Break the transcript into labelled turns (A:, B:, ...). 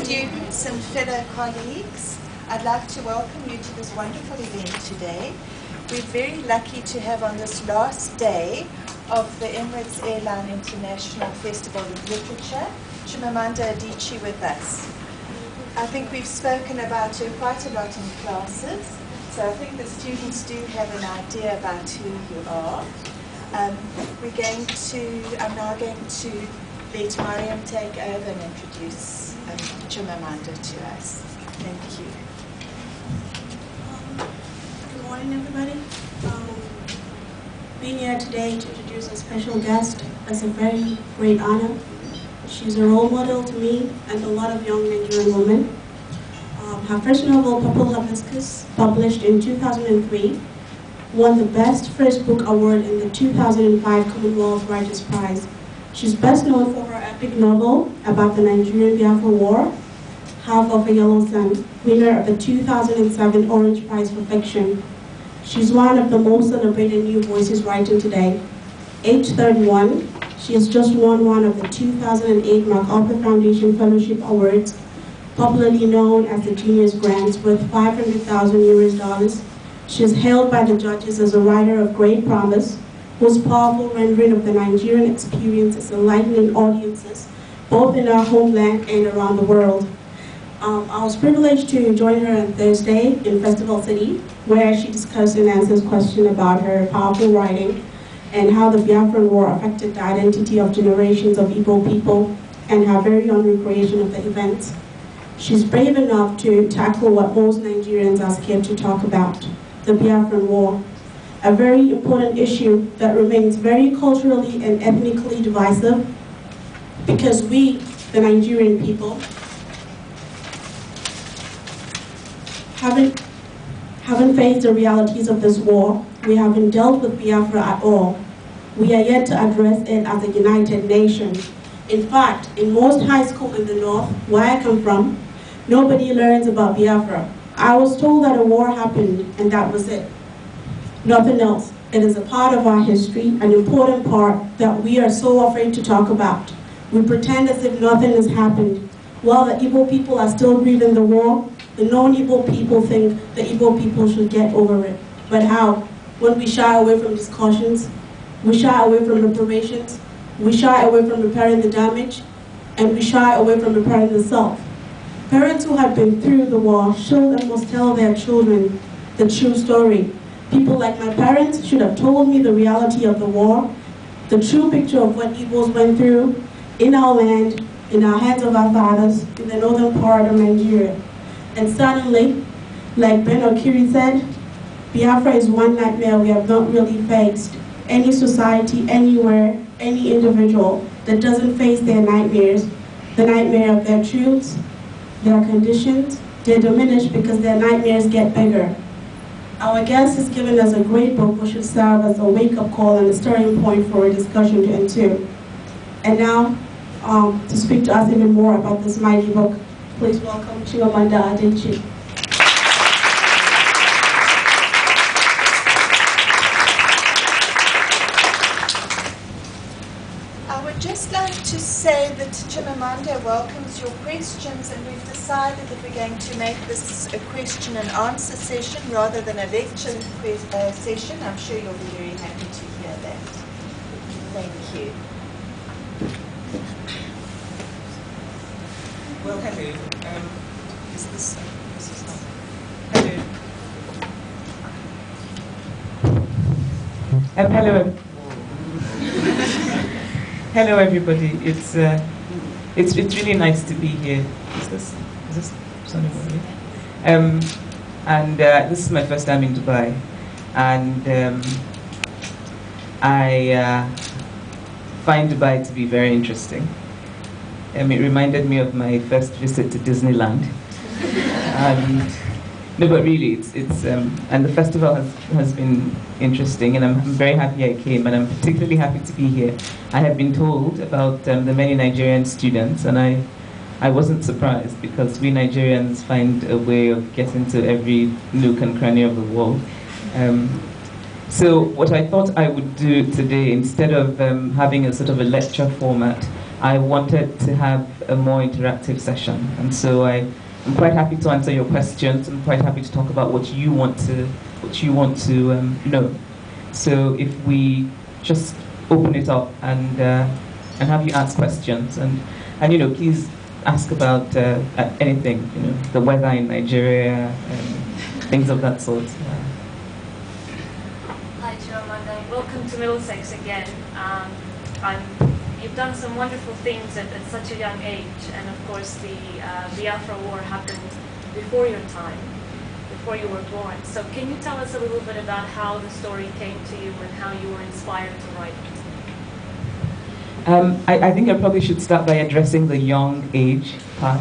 A: students and fellow colleagues, I'd like to welcome you to this wonderful event today. We're very lucky to have on this last day of the Emirates Airline International Festival of Literature, Chimamanda Adichie with us. I think we've spoken about her quite a lot in classes, so I think the students do have an idea about who you are. I'm now going to let Mariam take over and introduce Chimamanda to us. Thank you.
B: Good morning, everybody. Being here today to introduce a special guest is a very great honor. She's a role model to me and a lot of young Nigerian women. Her first novel, Hibiscus, published in 2003, won the Best First Book Award in the 2005 Commonwealth Writers' Prize. She's best known for her epic novel about the Nigeria-Biafra War, Half of a Yellow Sun, winner of the 2007 Orange Prize for Fiction. She's one of the most celebrated new voices writing today. Age 31, she has just won one of the 2008 MacArthur Foundation Fellowship Awards, popularly known as the Genius Grants, worth 500,000 US dollars. She is hailed by the judges as a writer of great promise, whose powerful rendering of the Nigerian experience is enlightening audiences, both in our homeland and around the world. I was privileged to join her on Thursday in Festival City, where she discussed and answers questions about her powerful writing and how the Biafran War affected the identity of generations of Igbo people and her very own recreation of the events. She's brave enough to tackle what most Nigerians are scared to talk about, the Biafran War, a very important issue that remains very culturally and ethnically divisive because we, the Nigerian people, haven't faced the realities of this war. We haven't dealt with Biafra at all. We are yet to address it as a united nation. In fact, in most high schools in the north, where I come from, nobody learns about Biafra. I was told that a war happened and that was it. Nothing else. It is a part of our history, an important part that we are so afraid to talk about. We pretend as if nothing has happened. While the Igbo people are still grieving the war, the non-Igbo people think the Igbo people should get over it. But how? When we shy away from discussions, we shy away from reparations, we shy away from repairing the damage, and we shy away from repairing the self. Parents who have been through the war should and must tell their children the true story. People like my parents should have told me the reality of the war, the true picture of what Igbos went through in our land, in our hands of our fathers, in the northern part of Nigeria. And suddenly, like Ben Okiri said, Biafra is one nightmare we have not really faced. Any society, anywhere, any individual that doesn't face their nightmares, the nightmare of their truths, their conditions, they're diminished because their nightmares get bigger. Our guest has given us a great book which should serve as a wake-up call and a starting point for a discussion to ensue. And now, to speak to us even more about this mighty book, please welcome Chimamanda Adichie.
A: I would just like to say that Chimamanda welcomes your questions, and we've decided that we're going to make this a question and answer session rather than a lecture session. I'm sure you'll be very happy to hear that. Thank you.
C: Well, hello. Is this not? Hello. Hello. Hello, everybody. It's really nice to be here. Is this something? And this is my first time in Dubai, and I find Dubai to be very interesting. It reminded me of my first visit to Disneyland. No, but really, and the festival has been interesting, and I'm very happy I came, and I'm particularly happy to be here. I have been told about the many Nigerian students, and I wasn't surprised because we Nigerians find a way of getting to every nook and cranny of the world. So what I thought I would do today, instead of having a sort of a lecture format, I wanted to have a more interactive session. And so I'm quite happy to answer your questions. I'm quite happy to talk about what you want to know. So if we just open it up and have you ask questions, and please ask about anything, the weather in Nigeria, things of that sort.
D: Hi, Chimamanda. Welcome to Middlesex again. You've done some wonderful things at such a young age, and of course the Biafra War happened before your time, before you were born. So can you tell us a little bit about how the story came to you and how you were inspired to write it?
C: I think I probably should start by addressing the young age part.